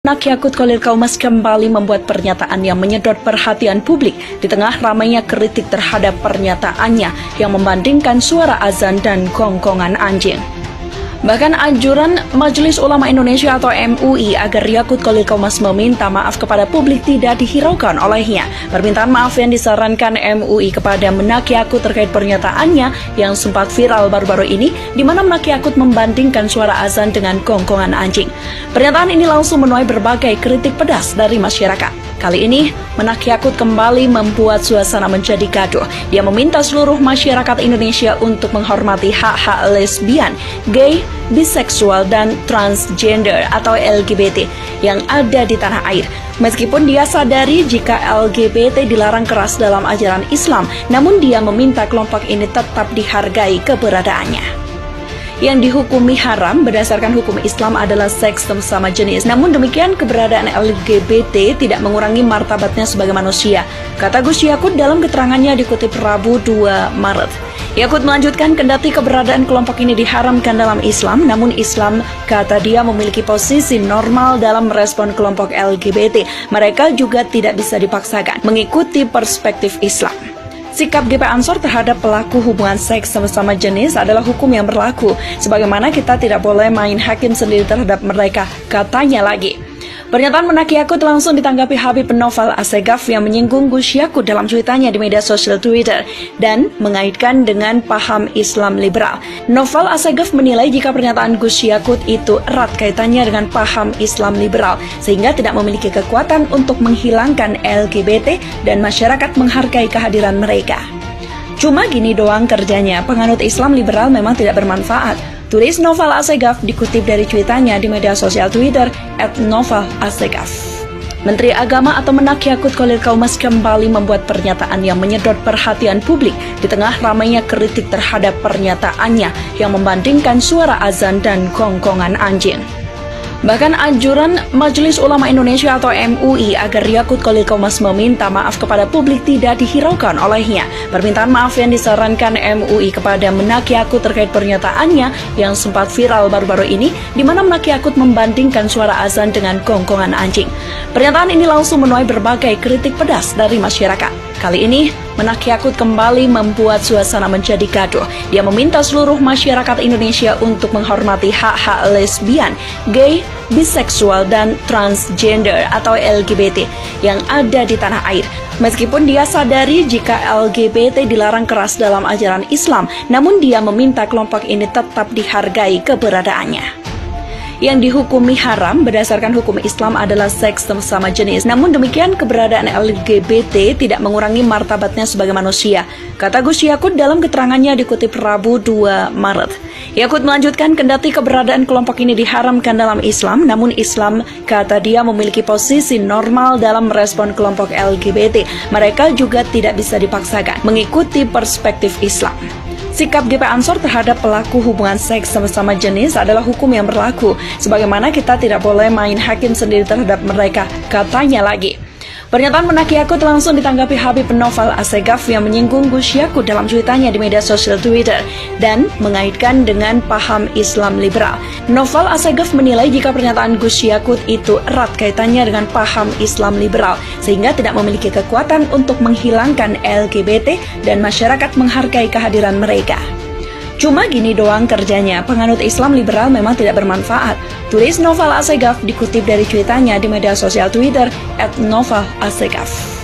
Nak Yakut Khalil Kaumas kembali membuat pernyataan yang menyedot perhatian publik di tengah ramainya kritik terhadap pernyataannya yang membandingkan suara azan dan gonggongan anjing. Bahkan anjuran Majelis Ulama Indonesia atau MUI agar Yakut Khalil Kaumas meminta maaf kepada publik tidak dihiraukan olehnya. Permintaan maaf yang disarankan MUI kepada Menak Yakut terkait pernyataannya yang sempat viral baru-baru ini, di mana Menak Yakut membandingkan suara azan dengan gonggongan anjing. Pernyataan ini langsung menuai berbagai kritik pedas dari masyarakat. Kali ini, Menak Yakut kembali membuat suasana menjadi gaduh. Dia meminta seluruh masyarakat Indonesia untuk menghormati hak-hak lesbian, gay, biseksual, dan transgender atau LGBT yang ada di tanah air. Meskipun dia sadari jika LGBT dilarang keras dalam ajaran Islam, namun dia meminta kelompok ini tetap dihargai keberadaannya. Yang dihukumi haram berdasarkan hukum Islam adalah seks sesama jenis. Namun demikian, keberadaan LGBT tidak mengurangi martabatnya sebagai manusia, kata Gus Yakut dalam keterangannya dikutip Rabu 2 Maret. Yakut melanjutkan, kendati keberadaan kelompok ini diharamkan dalam Islam, namun Islam, kata dia, memiliki posisi normal dalam merespon kelompok LGBT. Mereka juga tidak bisa dipaksakan mengikuti perspektif Islam. Sikap GP Ansor terhadap pelaku hubungan seks sama-sama jenis adalah hukum yang berlaku, sebagaimana kita tidak boleh main hakim sendiri terhadap mereka, katanya lagi. Pernyataan Menak Yakut langsung ditanggapi Habib Noval Assegaf yang menyinggung Gus Yakut dalam cuitannya di media sosial Twitter dan mengaitkan dengan paham Islam liberal. Noval Assegaf menilai jika pernyataan Gus Yakut itu erat kaitannya dengan paham Islam liberal, sehingga tidak memiliki kekuatan untuk menghilangkan LGBT dan masyarakat menghargai kehadiran mereka. Cuma gini doang kerjanya, penganut Islam liberal memang tidak bermanfaat, tulis Noval Assegaf dikutip dari cuitannya di media sosial Twitter @NovalAssegaf. Menteri Agama atau Menak Yakut Khalil Kaumas kembali membuat pernyataan yang menyedot perhatian publik di tengah ramainya kritik terhadap pernyataannya yang membandingkan suara azan dan gonggongan anjing. Bahkan anjuran Majelis Ulama Indonesia atau MUI agar Yakut Khalil Kaumas meminta maaf kepada publik tidak dihiraukan olehnya. Permintaan maaf yang disarankan MUI kepada Menak Yakut terkait pernyataannya yang sempat viral baru-baru ini, di mana Menak Yakut membandingkan suara azan dengan gonggongan anjing. Pernyataan ini langsung menuai berbagai kritik pedas dari masyarakat. Kali ini, Menak Yakut kembali membuat suasana menjadi gaduh. Dia meminta seluruh masyarakat Indonesia untuk menghormati hak-hak lesbian, gay, biseksual, dan transgender atau LGBT yang ada di tanah air. Meskipun dia sadari jika LGBT dilarang keras dalam ajaran Islam, namun dia meminta kelompok ini tetap dihargai keberadaannya. Yang dihukumi haram berdasarkan hukum Islam adalah seks sesama jenis. Namun demikian, keberadaan LGBT tidak mengurangi martabatnya sebagai manusia, kata Gus Yakut dalam keterangannya dikutip Rabu 2 Maret. Yakut melanjutkan, kendati keberadaan kelompok ini diharamkan dalam Islam, namun Islam, kata dia, memiliki posisi normal dalam merespon kelompok LGBT. Mereka juga tidak bisa dipaksakan mengikuti perspektif Islam. Sikap GP Ansor terhadap pelaku hubungan seks sama-sama jenis adalah hukum yang berlaku, sebagaimana kita tidak boleh main hakim sendiri terhadap mereka, katanya lagi. Pernyataan Menak Yakut langsung ditanggapi Habib Noval Assegaf yang menyinggung Gus Yakut dalam cuitannya di media sosial Twitter dan mengaitkan dengan paham Islam liberal. Noval Assegaf menilai jika pernyataan Gus Yakut itu erat kaitannya dengan paham Islam liberal, sehingga tidak memiliki kekuatan untuk menghilangkan LGBT dan masyarakat menghargai kehadiran mereka. Cuma gini doang kerjanya, penganut Islam liberal memang tidak bermanfaat, tulis Noval Assegaf dikutip dari cuitannya di media sosial Twitter @NovalAssegaf.